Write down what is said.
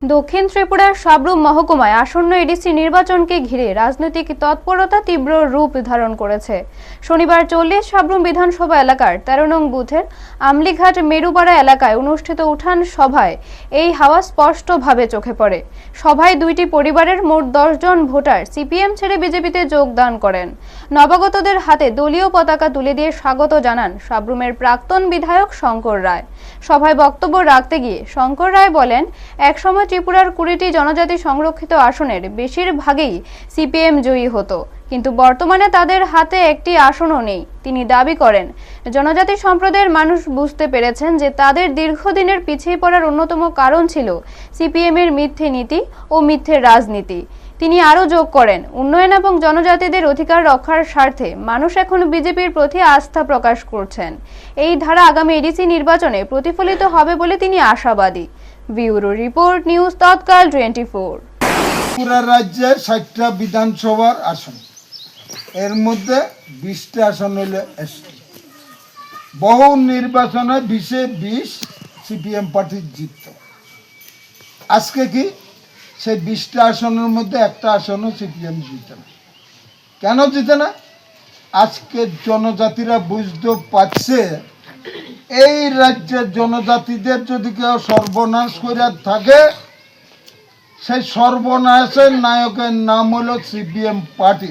দক্ষিণ ত্রিপুরার সাব্রুম মহকুমায় আসন্ন এডিসি নির্বাচনকে ঘিরে রাজনৈতিক তৎপরতা তীব্র রূপ ধারণ করেছে। শনিবার 40 সাব্রুম বিধানসভা এলাকার 13 নং বুথের আমলিঘাট মেরুপাড়া এলাকায় অনুষ্ঠিত উঠান সভায় এই হাওয়া স্পষ্টভাবে চোখে পড়ে। সভায় দুইটি পরিবারের মোট 10 জন ভোটার সিপিএম ছেড়ে বিজেপিতে যোগদান করেন। নবাগতদের হাতে দলীয় পতাকা তুলে দিয়ে স্বাগত জানান সাব্রুমের প্রাক্তন বিধায়ক শঙ্কর রায়। সভায় বক্তব্য রাখতে গিয়ে শঙ্কর রায় বলেন, একসময় ত্রিপুরার 20টি জনজাতি সংরক্ষিত আসনের বেশিরভাগই সিপিএম জয়ী হতো, কিন্তু বর্তমানে তাদের হাতে একটি আসনও নেই। তিনি দাবি করেন, জনজাতি সম্প্রদায়ের মানুষ বুঝতে পেরেছেন যে তাদের দীর্ঘদিনের পিছিয়ে পড়ার অন্যতম কারণ ছিল সিপিএমের মিথ্যে নীতি ও মিথ্যে রাজনীতি। তিনি আরও যোগ করেন, উন্নয়ন এবং জনজাতিদের অধিকার রক্ষার স্বার্থে মানুষ এখন বিজেপির প্রতি আস্থা প্রকাশ করছেন। এই ধারা আগামী এডিসি নির্বাচনে প্রতিফলিত হবে বলে তিনি আশাবাদী। ব্যুরো রিপোর্ট, নিউজ তৎকাল 24। পুরা রাজ্যে 60টা বিধানসভার আসন, এর মধ্যে 20টা আসন হলো এসটি। বহু নির্বাচনে 20 সিপিএম পার্টি জিতত। আজকে কি সেই 20টা আসনের মধ্যে একটা আসনও সিপিএম জিতে না। কেন জিতে না? আজকে জনজাতিরা বুঝতে পারছে, এই রাজ্যের জনজাতিদের যদি কেউ সর্বনাশ করে থাকে, সেই সর্বনাশের নায়কের নাম হলো সিপিএম পার্টি।